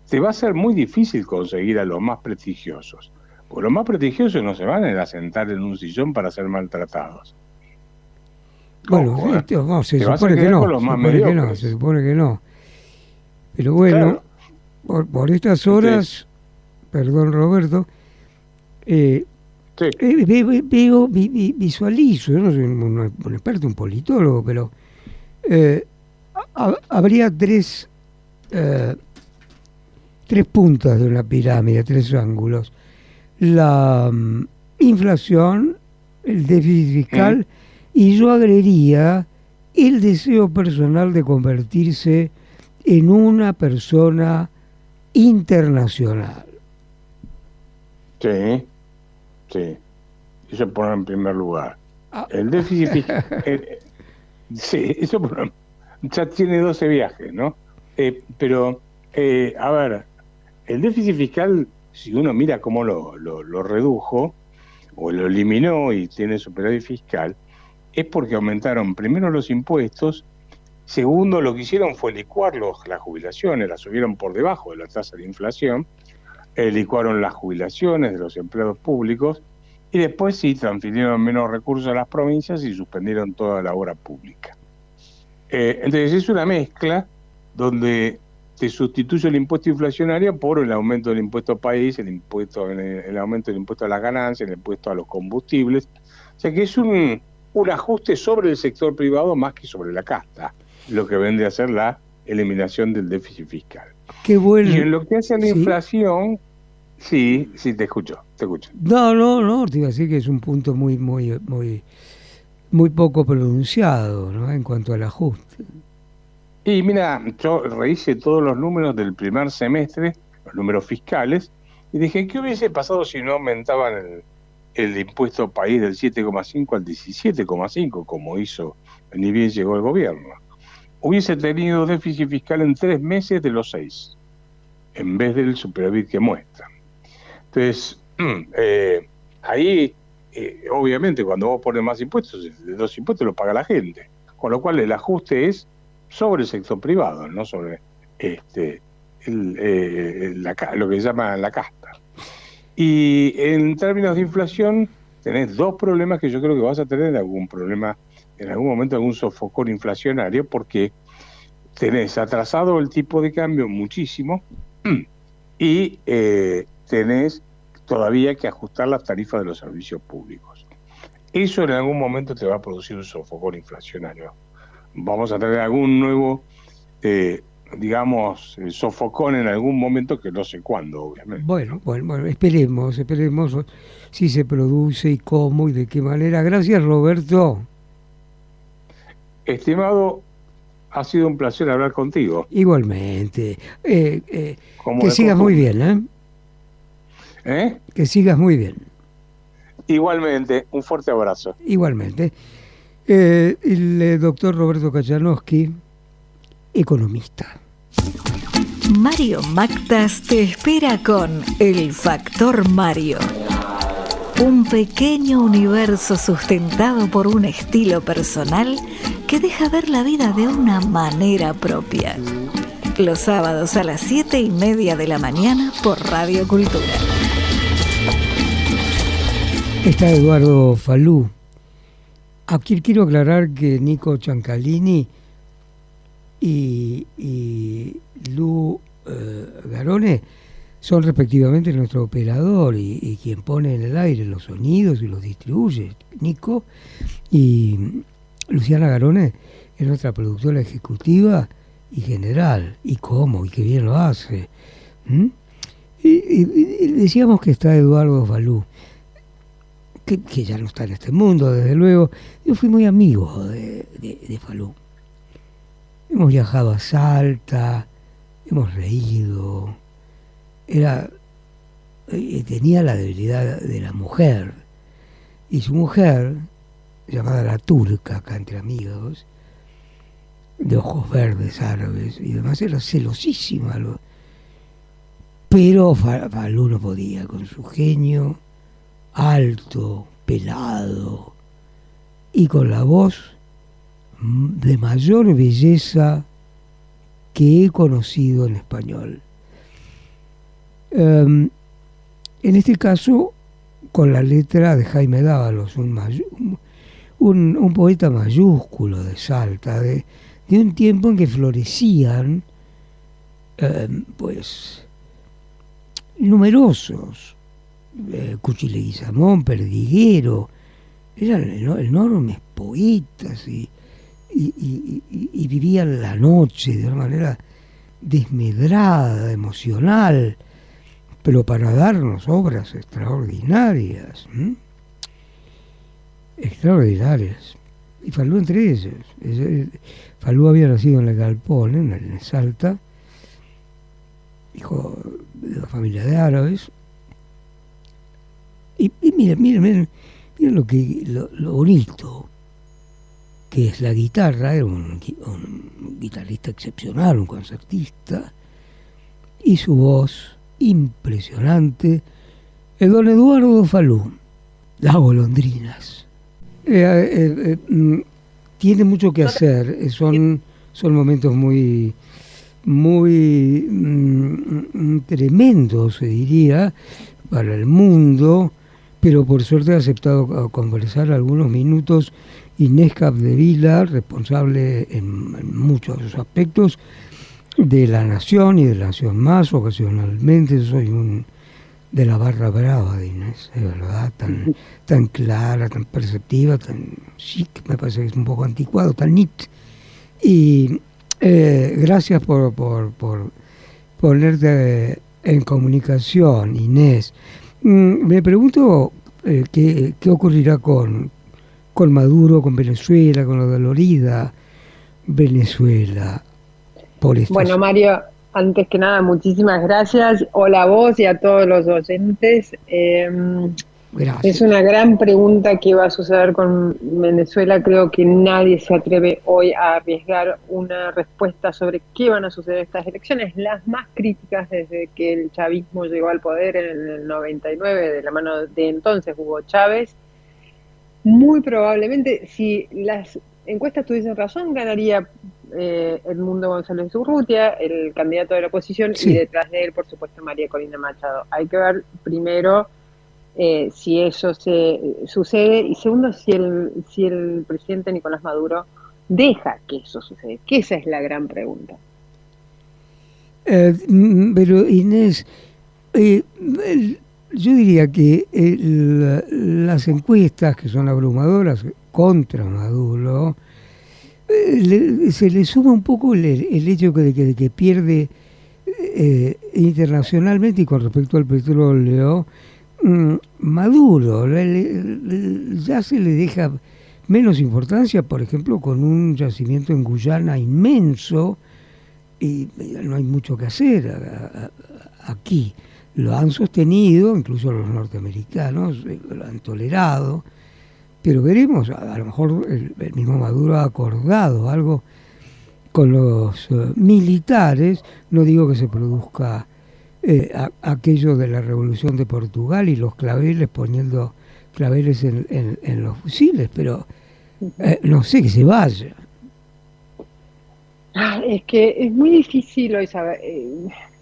te va a ser muy difícil conseguir a los más prestigiosos, porque los más prestigiosos no se van a sentar en un sillón para ser maltratados. Bueno, se supone que no, se supone que no. Pero bueno, claro. por estas horas, perdón Roberto, Sí. Visualizo, yo no soy un experto, un politólogo, pero habría tres puntas de una pirámide, tres ángulos. La inflación, el déficit fiscal, y yo agregaría el deseo personal de convertirse en una persona internacional. Sí. Eso poner en primer lugar. El déficit fiscal. Sí, eso ya tiene 12 viajes, ¿no? Pero, a ver, el déficit fiscal, si uno mira cómo lo redujo o lo eliminó y tiene superávit fiscal, es porque aumentaron primero los impuestos, segundo lo que hicieron fue licuar las jubilaciones, las subieron por debajo de la tasa de inflación, licuaron las jubilaciones de los empleados públicos y después sí transfirieron menos recursos a las provincias y suspendieron toda la obra pública. Entonces es una mezcla donde se sustituye el impuesto inflacionario por el aumento del impuesto país, el aumento del impuesto a las ganancias, el impuesto a los combustibles. O sea que es un ajuste sobre el sector privado más que sobre la casta, lo que vendría a ser la eliminación del déficit fiscal. Qué bueno. Y en lo que hace a la inflación, sí, te escucho. No, te iba a decir que es un punto muy poco pronunciado, ¿no?, en cuanto al ajuste. Y mira, yo rehice todos los números del primer semestre, los números fiscales, y dije, ¿qué hubiese pasado si no aumentaban el impuesto país del 7,5 al 17,5, como hizo, ni bien llegó el gobierno? Hubiese tenido déficit fiscal en 3 meses de los 6, en vez del superávit que muestra. Entonces, ahí, obviamente, cuando vos pones más impuestos, los impuestos los paga la gente, con lo cual el ajuste es sobre el sector privado, no sobre lo que se llama la casta. Y en términos de inflación, tenés 2 problemas que yo creo que vas a tener algún momento, algún sofocón inflacionario, porque tenés atrasado el tipo de cambio muchísimo y tenés todavía que ajustar las tarifas de los servicios públicos. Eso en algún momento te va a producir un sofocón inflacionario. Vamos a tener algún nuevo, sofocón en algún momento, que no sé cuándo, obviamente. Bueno, esperemos si se produce y cómo y de qué manera. Gracias, Roberto. Estimado, ha sido un placer hablar contigo. Igualmente. Que sigas muy bien, ¿eh? Que sigas muy bien. Igualmente, un fuerte abrazo. Igualmente. El doctor Roberto Kachanowski, economista. Mario Mactas te espera con El Factor Mario. Un pequeño universo sustentado por un estilo personal que deja ver la vida de una manera propia. Los sábados a las 7:30 de la mañana por Radio Cultura. Está Eduardo Falú. Aquí quiero aclarar que Nico Ciancalini y Lu Garone son respectivamente nuestro operador y quien pone en el aire los sonidos y los distribuye, Nico, y Luciana Garone es nuestra productora ejecutiva y general, y cómo, y qué bien lo hace. Y decíamos que está Eduardo Falú, que ya no está en este mundo, desde luego. Yo fui muy amigo de Falú. Hemos viajado a Salta, hemos reído. Tenía la debilidad de la mujer. Y su mujer, llamada la Turca, acá entre amigos, de ojos verdes árabes y demás, era celosísima. Pero Falú no podía, con su genio alto, pelado y con la voz de mayor belleza que he conocido en español. En este caso, con la letra de Jaime Dávalos, un poeta mayúsculo de Salta, de un tiempo en que florecían numerosos Cuchi Leguizamón, Perdiguero, eran enormes poetas y vivían la noche de una manera desmedrada, emocional, pero para darnos obras extraordinarias. Extraordinarias. Y Falú entre ellos. Falú había nacido en el Galpón, en Salta, hijo de una familia de árabes. Y miren lo bonito que es la guitarra. Era un guitarrista excepcional, un concertista, y su voz impresionante, el don Eduardo Falú, Las golondrinas. Tiene mucho que hacer, son momentos muy tremendos, se diría, para el mundo, pero por suerte ha aceptado conversar algunos minutos Inés Capdevila, responsable en muchos aspectos de La Nación y de La Nación Más. Ocasionalmente soy de la barra brava de Inés, de verdad, tan clara, tan perceptiva, tan chic, me parece que es un poco anticuado, tan neat. Y gracias por ponerte en comunicación, Inés. Me pregunto qué ocurrirá con Maduro, con Venezuela, con la dolorida Venezuela. Bueno, Mario, antes que nada, muchísimas gracias. Hola a vos y a todos los oyentes. Es una gran pregunta qué va a suceder con Venezuela. Creo que nadie se atreve hoy a arriesgar una respuesta sobre qué van a suceder estas elecciones, las más críticas desde que el chavismo llegó al poder en el 99, de la mano de entonces Hugo Chávez. Muy probablemente, si las encuestas tuviesen razón, ganaría Edmundo González Urrutia, el candidato de la oposición, sí, y detrás de él, por supuesto, María Corina Machado. Hay que ver primero si eso sucede, y segundo, si el presidente Nicolás Maduro deja que eso suceda, que esa es la gran pregunta. Pero Inés, yo diría que las encuestas, que son abrumadoras contra Maduro, se le suma un poco el hecho de que pierde internacionalmente, y con respecto al petróleo, Maduro ya se le deja menos importancia, por ejemplo, con un yacimiento en Guyana inmenso, y no hay mucho que hacer aquí. Lo han sostenido, incluso los norteamericanos lo han tolerado, pero veremos, a lo mejor el mismo Maduro ha acordado algo con los militares. No digo que se produzca aquello de la Revolución de Portugal y los claveles, poniendo claveles en los fusiles, pero no sé, que se vaya. Es que es muy difícil hoy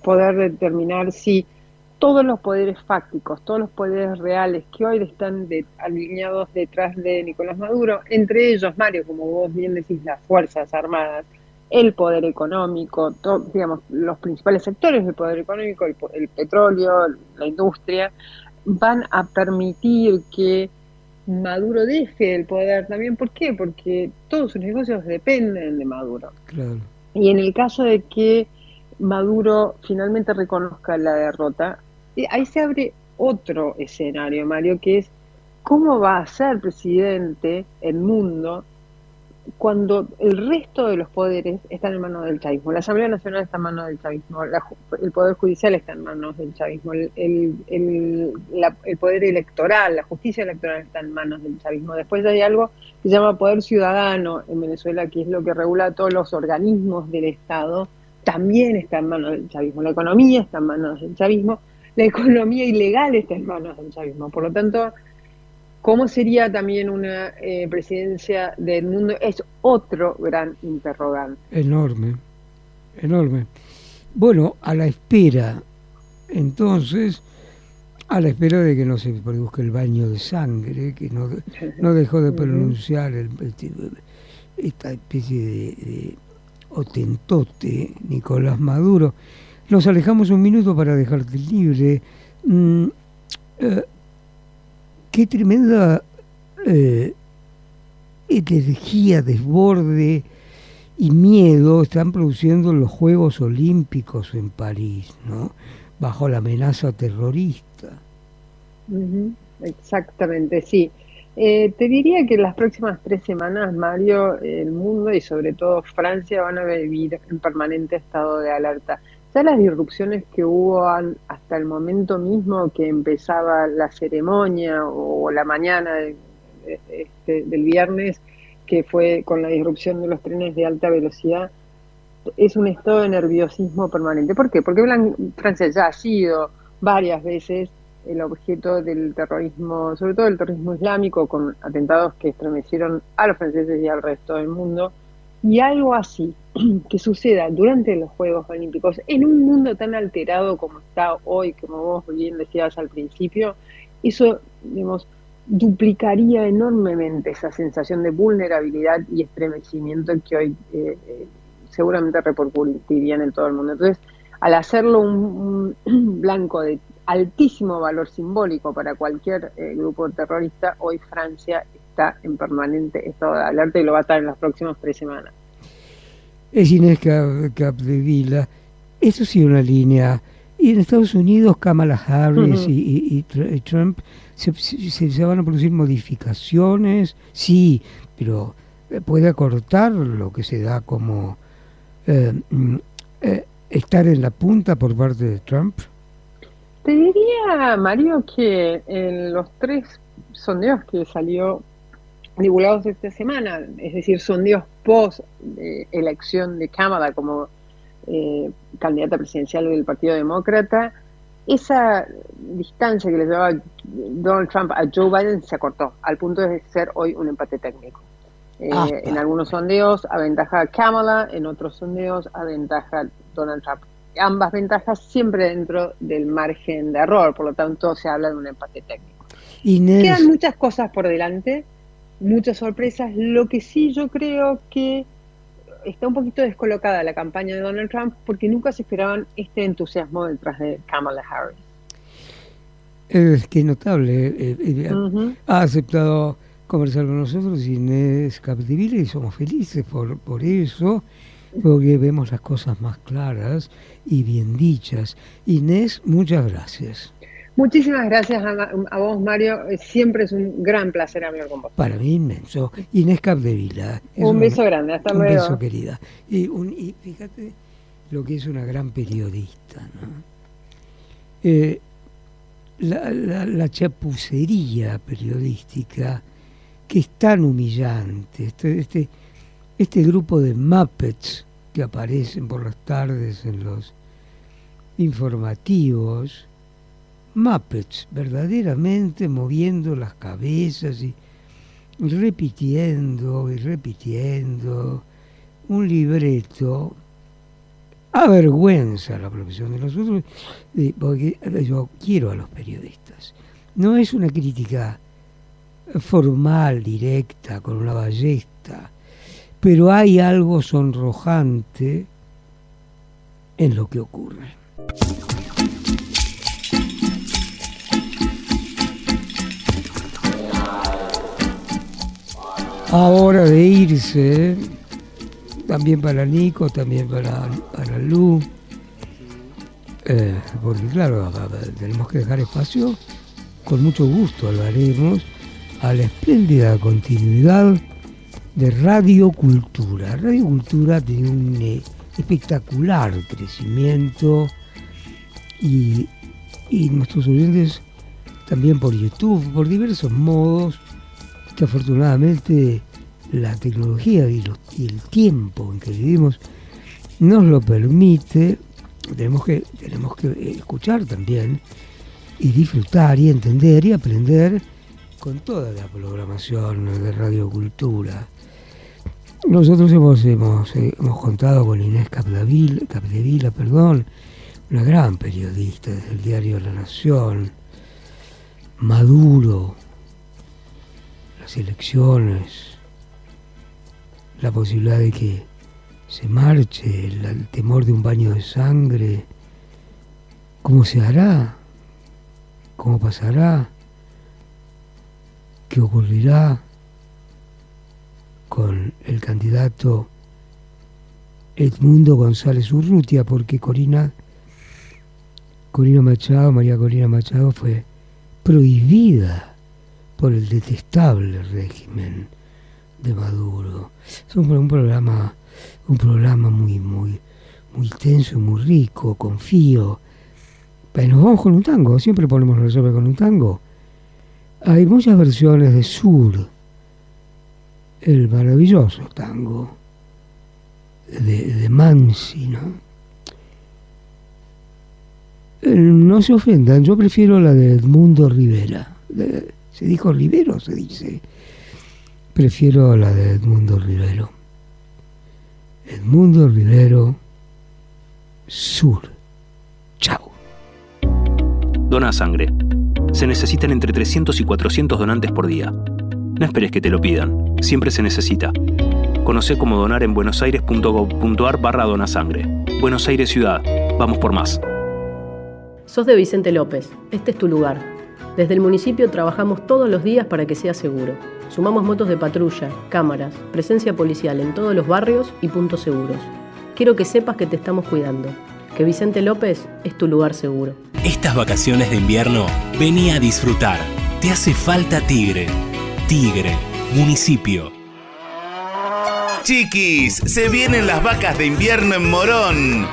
poder determinar si todos los poderes fácticos, todos los poderes reales que hoy están alineados detrás de Nicolás Maduro, entre ellos, Mario, como vos bien decís, las Fuerzas Armadas, el poder económico, digamos, los principales sectores del poder económico, el petróleo, la industria, van a permitir que Maduro deje el poder también. ¿Por qué? Porque todos sus negocios dependen de Maduro. Claro. Y en el caso de que Maduro finalmente reconozca la derrota, ahí se abre otro escenario, Mario, que es cómo va a ser presidente el mundo cuando el resto de los poderes están en manos del chavismo. La Asamblea Nacional está en manos del chavismo, el Poder Judicial está en manos del chavismo, el Poder Electoral, la justicia electoral está en manos del chavismo. Después hay algo que se llama Poder Ciudadano en Venezuela, que es lo que regula todos los organismos del Estado, también está en manos del chavismo. La economía está en manos del chavismo, la economía ilegal está en manos del chavismo. Por lo tanto, ¿cómo sería también una presidencia del mundo? Es otro gran interrogante. Enorme, enorme. Bueno, a la espera, entonces, a la espera de que no se produzca el baño de sangre, que no dejó de pronunciar esta especie de otentote Nicolás Maduro. Nos alejamos un minuto para dejarte libre. qué tremenda energía, desborde y miedo están produciendo los Juegos Olímpicos en París, ¿no? Bajo la amenaza terrorista. Exactamente, sí. Te diría que en las próximas 3 semanas, Mario, el mundo y sobre todo Francia van a vivir en permanente estado de alerta. Ya las disrupciones que hubo hasta el momento mismo que empezaba la ceremonia o la mañana del viernes, que fue con la disrupción de los trenes de alta velocidad, es un estado de nerviosismo permanente. ¿Por qué? Porque Francia ya ha sido varias veces el objeto del terrorismo, sobre todo del terrorismo islámico, con atentados que estremecieron a los franceses y al resto del mundo. Y algo así que suceda durante los Juegos Olímpicos, en un mundo tan alterado como está hoy, como vos bien decías al principio, eso, digamos, duplicaría enormemente esa sensación de vulnerabilidad y estremecimiento que hoy seguramente repercutirían en todo el mundo. Entonces, al hacerlo un blanco de altísimo valor simbólico para cualquier grupo terrorista, hoy Francia está en permanente estado de alerta y lo va a estar en las próximas 3 semanas. Es Inés Capdevila. Eso sí, una línea. Y en Estados Unidos, Kamala Harris y Trump, ¿se van a producir modificaciones? Sí, pero puede acortar lo que se da como estar en la punta por parte de Trump. Te diría, Mario, que en los 3 sondeos que salió divulgados esta semana, es decir, sondeos post elección de Kamala como candidata presidencial del Partido Demócrata, esa distancia que le llevaba Donald Trump a Joe Biden se acortó, al punto de ser hoy un empate técnico. En algunos sondeos aventaja Kamala, en otros sondeos aventaja Donald Trump. Ambas ventajas siempre dentro del margen de error, por lo tanto se habla de un empate técnico. Inés. Quedan muchas cosas por delante, muchas sorpresas. Lo que sí yo creo que está un poquito descolocada la campaña de Donald Trump porque nunca se esperaban este entusiasmo detrás de Kamala Harris. Es que es notable. Ha aceptado conversar con nosotros Inés Capdevila y somos felices por eso, porque vemos las cosas más claras y bien dichas. Inés, muchas gracias. Muchísimas gracias a vos, Mario. Siempre es un gran placer hablar con vos. Para mí inmenso. Inés Capdevila. Un beso grande, hasta luego. Un beso, querida. Y fíjate lo que es una gran periodista, ¿no? La chapucería periodística que es tan humillante. Este grupo de Muppets que aparecen por las tardes en los informativos, Muppets, verdaderamente moviendo las cabezas y repitiendo un libreto, avergüenza la profesión de nosotros, porque yo quiero a los periodistas. No es una crítica formal, directa, con una ballesta, pero hay algo sonrojante en lo que ocurre. Ahora de irse, también para Nico, también para Lu, porque claro, tenemos que dejar espacio, con mucho gusto hablaremos a la espléndida continuidad de Radio Cultura. Radio Cultura tiene un espectacular crecimiento y nuestros oyentes también por YouTube, por diversos modos, que afortunadamente la tecnología y el tiempo en que vivimos nos lo permite. Tenemos que escuchar también y disfrutar y entender y aprender con toda la programación de Radio Cultura. Nosotros hemos contado con Inés Capdevila, una gran periodista del diario La Nación, Maduro, las elecciones, la posibilidad de que se marche, el temor de un baño de sangre, ¿cómo se hará? cómo pasará, qué ocurrirá con el candidato Edmundo González Urrutia, porque María Corina Machado fue prohibida por el detestable régimen de Maduro. Es un programa muy tenso y muy rico, confío. Pero nos vamos con un tango, siempre ponemos resolver con un tango. Hay muchas versiones de Sur, el maravilloso tango de Mansi, ¿no? No se ofendan, yo prefiero la de Edmundo Rivera. ¿Se dijo Rivero? Se dice. Prefiero la de Edmundo Rivero. Edmundo Rivero, Sur. Chao. Dona sangre. Se necesitan entre 300 y 400 donantes por día. No esperes que te lo pidan. Siempre se necesita. Conocé cómo donar en buenosaires.gov.ar/donasangre. Buenos Aires Ciudad. Vamos por más. Sos de Vicente López. Este es tu lugar. Desde el municipio trabajamos todos los días para que sea seguro. Sumamos motos de patrulla, cámaras, presencia policial en todos los barrios y puntos seguros. Quiero que sepas que te estamos cuidando. Que Vicente López es tu lugar seguro. Estas vacaciones de invierno, vení a disfrutar. Te hace falta Tigre. Tigre, municipio. Chiquis, se vienen las vacas de invierno en Morón.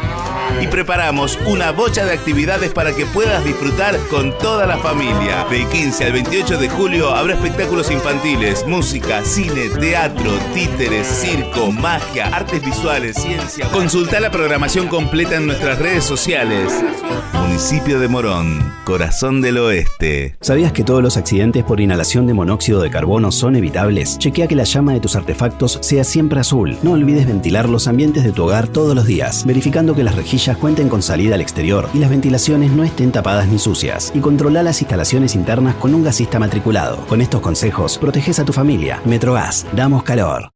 Y preparamos una bocha de actividades para que puedas disfrutar con toda la familia. Del 15 al 28 de julio habrá espectáculos infantiles, música, cine, teatro, títeres, circo, magia, artes visuales, ciencia. Consulta la programación completa en nuestras redes sociales. Municipio de Morón, corazón del oeste. ¿Sabías que todos los accidentes por inhalación de monóxido de carbono son evitables? Chequea que la llama de tus artefactos sea siempre azul. No olvides ventilar los ambientes de tu hogar todos los días, verificando que las rejillas cuenten con salida al exterior y las ventilaciones no estén tapadas ni sucias. Y controla las instalaciones internas con un gasista matriculado. Con estos consejos, proteges a tu familia. Metrogas, damos calor.